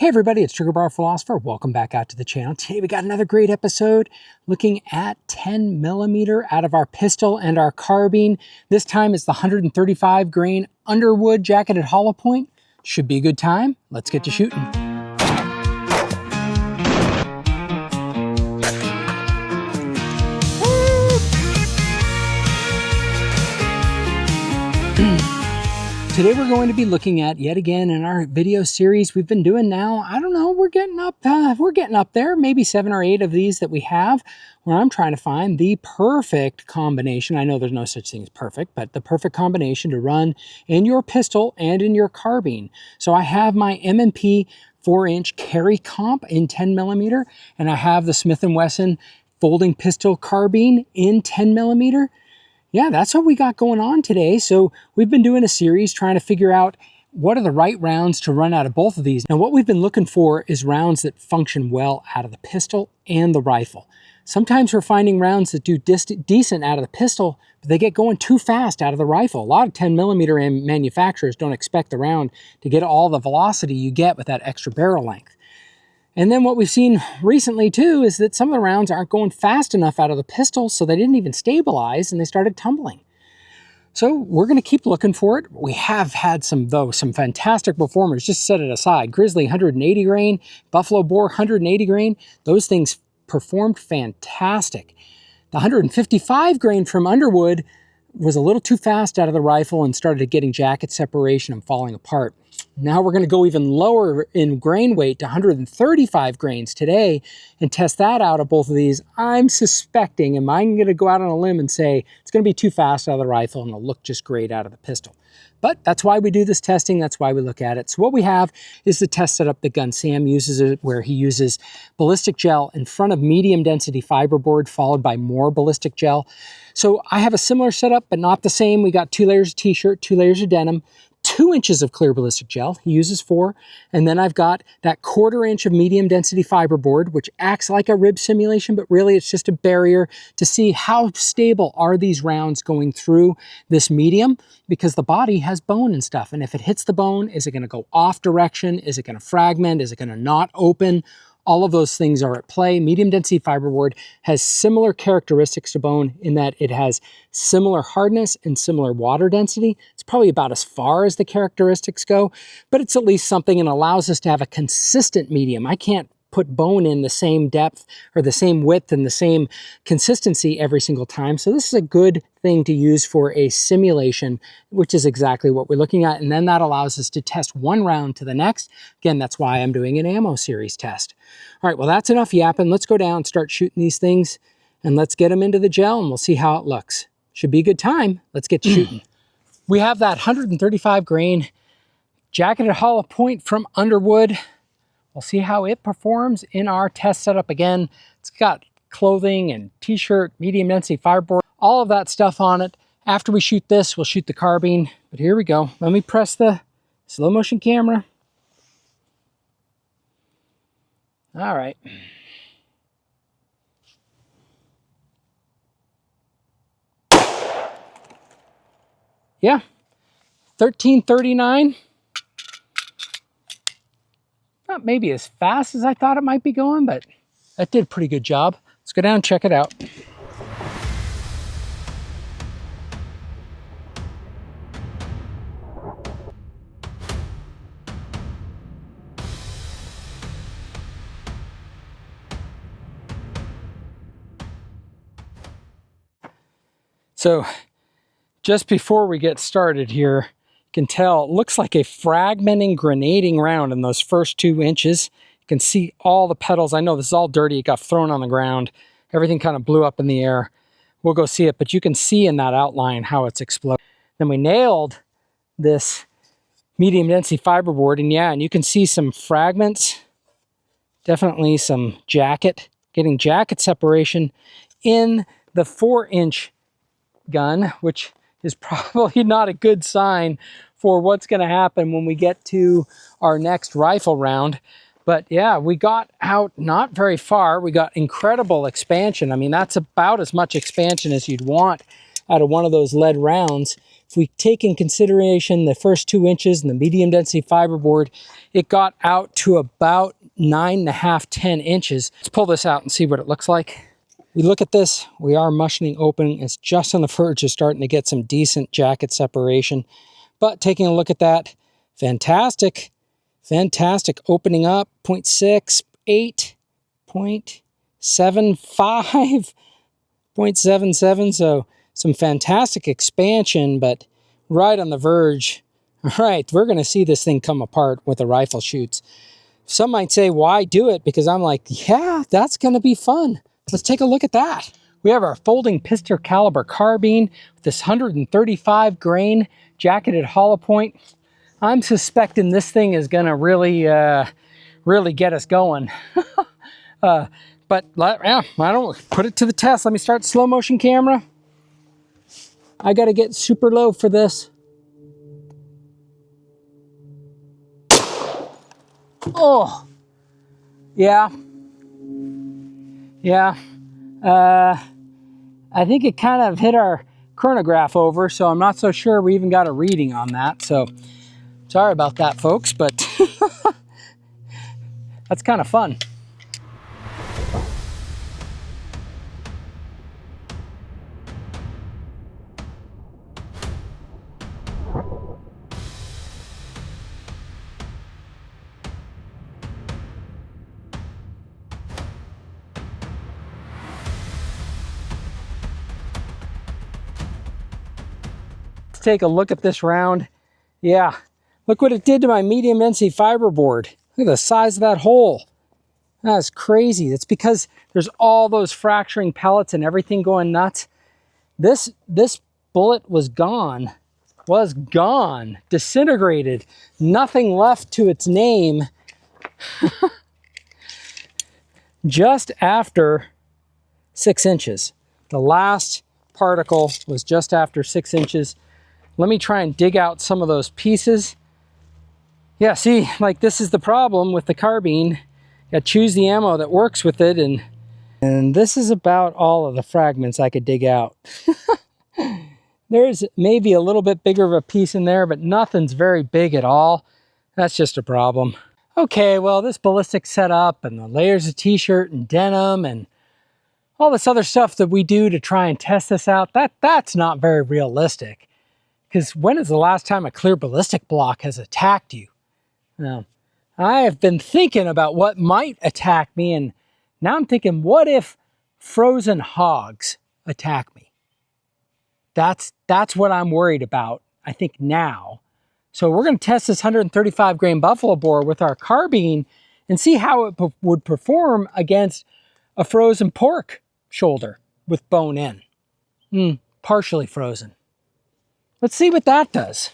Hey everybody, it's Trigger-Bar Philosopher. Welcome back out to the channel. Today we got another great episode looking at 10mm out of our pistol and our carbine. This time it's the 135 grain Underwood jacketed hollow point. Should be a good time. Let's get to shooting. Today we're going to be looking at, yet again in our video series we've been doing now, I don't know, we're getting up there, maybe 7 or 8 of these that we have, where I'm trying to find the perfect combination. I know there's no such thing as perfect, but the perfect combination to run in your pistol and in your carbine. So I have my M&P 4-inch carry comp in 10mm, and I have the Smith & Wesson folding pistol carbine in 10mm. Yeah, that's what we got going on today. So we've been doing a series trying to figure out what are the right rounds to run out of both of these. Now what we've been looking for is rounds that function well out of the pistol and the rifle. Sometimes we're finding rounds that do decent out of the pistol, but they get going too fast out of the rifle. A lot of 10mm manufacturers don't expect the round to get all the velocity you get with that extra barrel length. And then what we've seen recently too is that some of the rounds aren't going fast enough out of the pistol, so they didn't even stabilize and they started tumbling. So we're going to keep looking for it. We have had some fantastic performers. Just set it aside. Grizzly 180 grain, Buffalo Bore 180 grain. Those things performed fantastic. The 155 grain from Underwood was a little too fast out of the rifle and started getting jacket separation and falling apart. Now we're going to go even lower in grain weight to 135 grains today and test that out of both of these. I'm suspecting, and I'm going to go out on a limb and say it's going to be too fast out of the rifle and it'll look just great out of the pistol. But that's why we do this testing. That's why we look at it. So what we have is the test setup that Gun Sam uses, it where he uses ballistic gel in front of medium density fiberboard followed by more ballistic gel. So I have a similar setup, but not the same. We got 2 layers of t-shirt, 2 layers of denim, 2 inches of clear ballistic gel. He uses 4. And then I've got that 1/4 inch of medium density fiberboard, which acts like a rib simulation, but really it's just a barrier to see how stable are these rounds going through this medium, because the body has bone and stuff. And if it hits the bone, is it going to go off direction? Is it going to fragment? Is it going to not open? All of those things are at play. Medium density fiberboard has similar characteristics to bone in that it has similar hardness and similar water density. It's probably about as far as the characteristics go, but it's at least something and allows us to have a consistent medium. I can't put bone in the same depth or the same width and the same consistency every single time. So this is a good thing to use for a simulation, which is exactly what we're looking at. And then that allows us to test one round to the next. Again, that's why I'm doing an ammo series test. All right, well, that's enough yapping. Let's go down and start shooting these things and let's get them into the gel and we'll see how it looks. Should be a good time. Let's get shooting. We have that 135 grain jacketed hollow point from Underwood. We'll see how it performs in our test setup. Again, it's got clothing and t-shirt, medium density fiberboard, all of that stuff on it. After we shoot this, we'll shoot the carbine. But here we go. Let me press the slow motion camera. All right. Yeah, 1339. Not maybe as fast as I thought it might be going, but that did a pretty good job. Let's go down and check it out. So just before we get started here, can tell it looks like a fragmenting, grenading round in those first 2 inches. You can see all the petals. I know this is all dirty. It got thrown on the ground. Everything kind of blew up in the air. We'll go see it, but you can see in that outline how it's exploded. Then we nailed this medium density fiberboard, and yeah, and you can see some fragments. Definitely some getting jacket separation in the 4-inch gun, which is probably not a good sign for what's going to happen when we get to our next rifle round. But yeah, we got out not very far. We got incredible expansion. I mean, that's about as much expansion as you'd want out of one of those lead rounds. if we take in consideration the first 2 inches and the medium density fiberboard, it got out to about 9.5, 10 inches. Let's pull this out and see what it looks like. We look at this, we are mushing open. It's just on the verge of starting to get some decent jacket separation. But taking a look at that, fantastic, fantastic. Opening up, 0.6, 8, 0.75, 0.77. So some fantastic expansion, but right on the verge. All right, we're going to see this thing come apart with the rifle shoots. Some might say, why do it? Because I'm like, yeah, that's going to be fun. Let's take a look at that. We have our folding pistol caliber carbine with this 135 grain jacketed hollow point. I'm suspecting this thing is going to really get us going. But yeah, I don't put it to the test. Let me start slow motion camera. I got to get super low for this. Oh, yeah. Yeah. I think it kind of hit our chronograph over, so I'm not so sure we even got a reading on that. So sorry about that, folks, but that's kind of fun. Take a look at this round. Yeah, look what it did to my medium density fiberboard. Look at the size of that hole. That's crazy. That's because there's all those fracturing pellets and everything going nuts. This bullet was gone, disintegrated, nothing left to its name just after 6 inches. The last particle was just after 6 inches. Let me try and dig out some of those pieces. Yeah, see, like this is the problem with the carbine. You gotta choose the ammo that works with it, and this is about all of the fragments I could dig out. There's maybe a little bit bigger of a piece in there, but nothing's very big at all. That's just a problem. Okay, well, this ballistic setup and the layers of t-shirt and denim and all this other stuff that we do to try and test this out, that's not very realistic. Because when is the last time a clear ballistic block has attacked you? Now, I have been thinking about what might attack me, and now I'm thinking, what if frozen hogs attack me? That's what I'm worried about, I think, now. So we're going to test this 135 grain buffalo bore with our carbine and see how it would perform against a frozen pork shoulder with bone in. Partially frozen. Let's see what that does.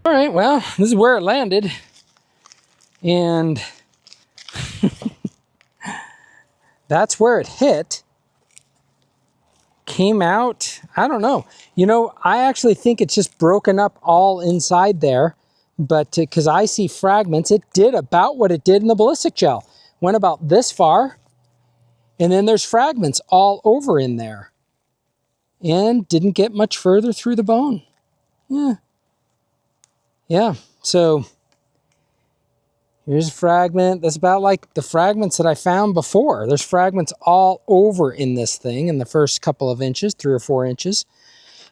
All right, well, this is where it landed. And that's where it hit. Came out, I don't know. You know, I actually think it's just broken up all inside there. But because I see fragments, it did about what it did in the ballistic gel. Went about this far, and then there's fragments all over in there. And didn't get much further through the bone. Yeah, so here's a fragment. That's about like the fragments that I found before. There's fragments all over in this thing in the first couple of inches, 3 or 4 inches.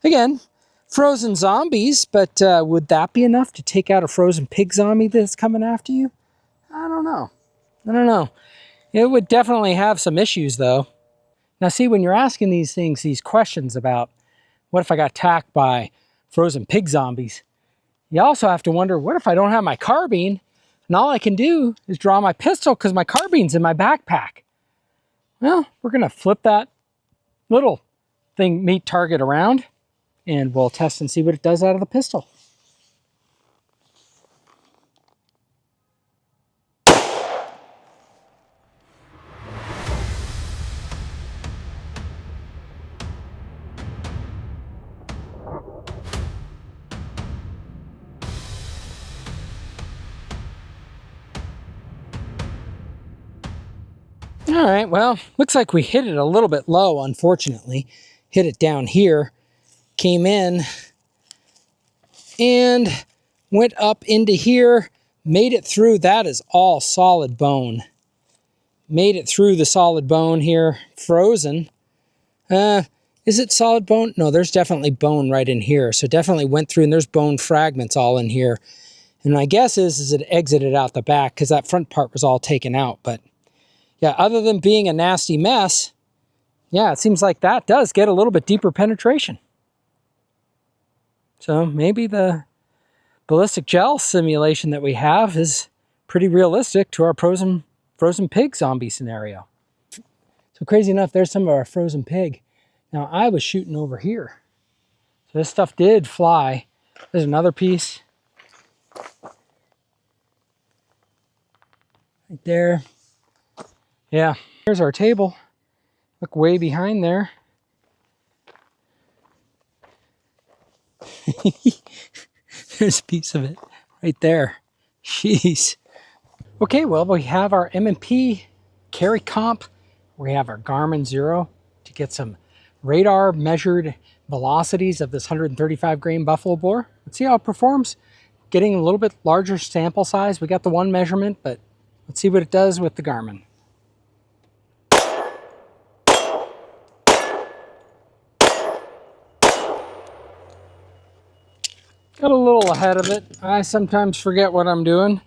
Again, frozen zombies, but would that be enough to take out a frozen pig zombie that's coming after you? I don't know. I don't know. It would definitely have some issues, though. Now, see, when you're asking these things, these questions about what if I got attacked by frozen pig zombies, you also have to wonder, what if I don't have my carbine and all I can do is draw my pistol because my carbine's in my backpack? Well, we're going to flip that little thing meat target around and we'll test and see what it does out of the pistol. All right, well, looks like we hit it a little bit low, unfortunately. Hit it down here, came in, and went up into here, made it through. That is all solid bone. Made it through the solid bone here, frozen. Is it solid bone? No, there's definitely bone right in here. So definitely went through, and there's bone fragments all in here. And my guess is it exited out the back because that front part was all taken out. But yeah, other than being a nasty mess, yeah, it seems like that does get a little bit deeper penetration. So maybe the ballistic gel simulation that we have is pretty realistic to our frozen pig zombie scenario. So crazy enough, there's some of our frozen pig. Now I was shooting over here. So this stuff did fly. There's another piece. Right there. Yeah, here's our table. Look way behind there. There's a piece of it right there. Jeez. Okay, well, we have our M&P carry comp. We have our Garmin Zero to get some radar measured velocities of this 135 grain buffalo boar. Let's see how it performs. Getting a little bit larger sample size. We got the one measurement, but let's see what it does with the Garmin. Got a little ahead of it. I sometimes forget what I'm doing.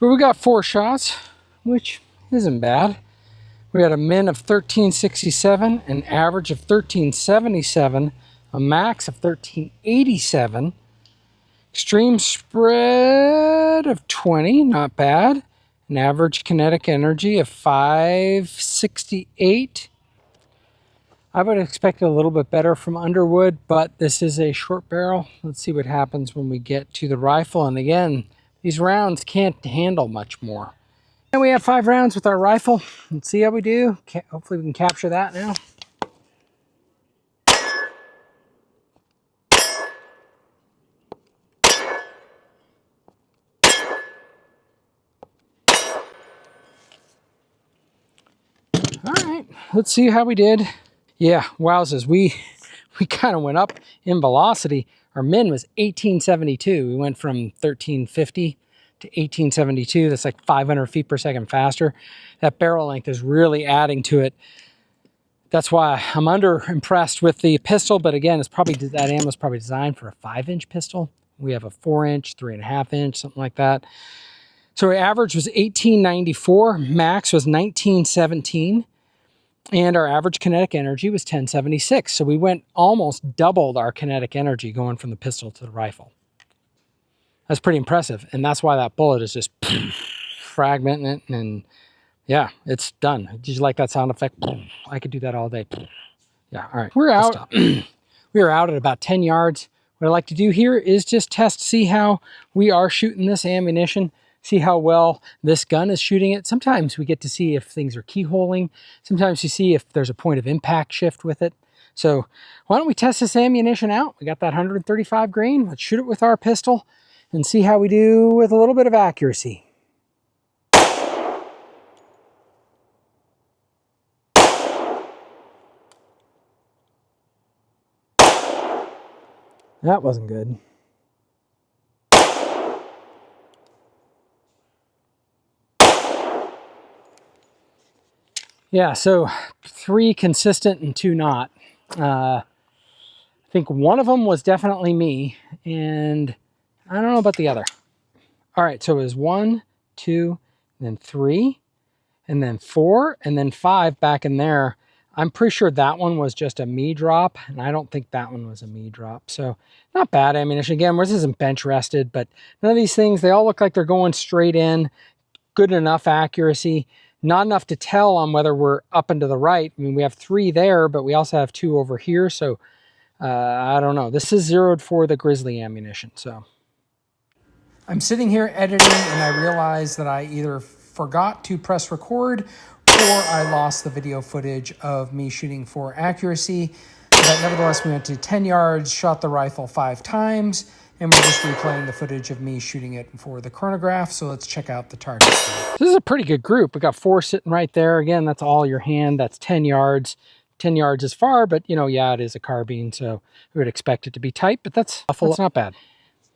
But we got 4 shots, which isn't bad. We had a min of 1367, an average of 1377, a max of 1387, extreme spread of 20, not bad, an average kinetic energy of 568. I would expect a little bit better from Underwood, but this is a short barrel. Let's see what happens when we get to the rifle. And again, these rounds can't handle much more. And we have 5 rounds with our rifle. Let's see how we do. Hopefully we can capture that now. All right, let's see how we did. Yeah, wowzers, we kind of went up in velocity. Our min was 1872. We went from 1350 to 1872. That's like 500 feet per second faster. That barrel length is really adding to it. That's why I'm under impressed with the pistol, but again, it's probably, that ammo is probably designed for a 5-inch pistol. We have a 4-inch, 3.5-inch, something like that. So our average was 1894, max was 1917. And our average kinetic energy was 1076. So we went almost doubled our kinetic energy going from the pistol to the rifle. That's pretty impressive. And that's why that bullet is just fragmenting it. And yeah, it's done. Did you like that sound effect? I could do that all day. Yeah, all right. We're out. We are out at about 10 yards. What I like to do here is just test, see how we are shooting this ammunition. See how well this gun is shooting it. Sometimes we get to see if things are keyholing. Sometimes you see if there's a point of impact shift with it. So why don't we test this ammunition out? We got that 135 grain. Let's shoot it with our pistol and see how we do with a little bit of accuracy. That wasn't good. Yeah, so 3 consistent and 2 not. I think one of them was definitely me, and I don't know about the other. All right, so it was 1, 2, then 3, and then 4, and then 5 back in there. I'm pretty sure that one was just a me drop, and I don't think that one was a me drop. So not bad ammunition. Again, this isn't bench rested, but none of these things, they all look like they're going straight in. Good enough accuracy. Not enough to tell on whether we're up and to the right. I mean, we have 3 there, but we also have 2 over here. So I don't know. This is zeroed for the Grizzly ammunition. So I'm sitting here editing and I realized that I either forgot to press record or I lost the video footage of me shooting for accuracy. But nevertheless, we went to 10 yards, shot the rifle 5 times, And we're just replaying the footage of me shooting it for the chronograph. So let's check out the target. This is a pretty good group. We got 4 sitting right there. Again, that's all your hand. That's 10 yards. 10 yards is far, but you know, yeah, it is a carbine, so we would expect it to be tight, but that's not bad.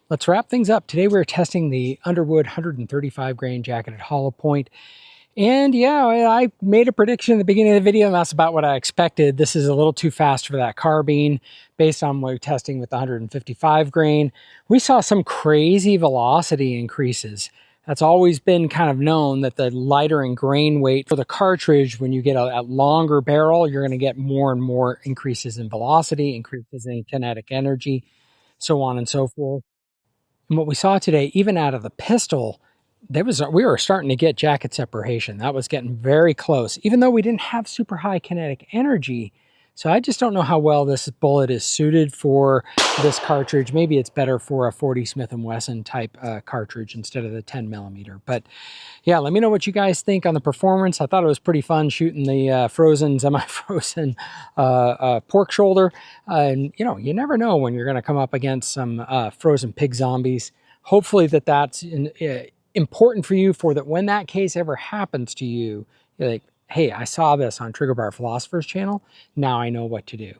Let's wrap things up. Today we're testing the Underwood 135 grain jacketed hollow point. And yeah, I made a prediction at the beginning of the video, and that's about what I expected. This is a little too fast for that carbine based on what we're testing with the 155 grain. We saw some crazy velocity increases. That's always been kind of known that the lighter in grain weight for the cartridge, when you get a longer barrel, you're going to get more and more increases in velocity, increases in kinetic energy, so on and so forth. And what we saw today, even out of the pistol, we were starting to get jacket separation. That was getting very close, even though we didn't have super high kinetic energy. So I just don't know how well this bullet is suited for this cartridge. Maybe it's better for a 40 Smith & Wesson type cartridge instead of the 10 millimeter. But yeah, let me know what you guys think on the performance. I thought it was pretty fun shooting the frozen, semi-frozen pork shoulder. And you know, you never know when you're going to come up against some frozen pig zombies. Hopefully that's important for you, for that when that case ever happens to you, you're like, hey, I saw this on Trigger-Bar Philosopher's channel. Now I know what to do.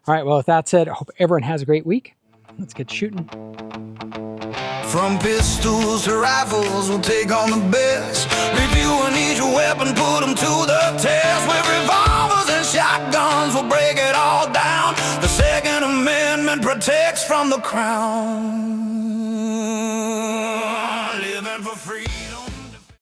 All right, well, with that said, I hope everyone has a great week. Let's get shooting. From pistols to rifles, we'll take on the best. Review and each weapon, put them to the test. With revolvers and shotguns, we'll break it all down. The Second Amendment protects from the crown.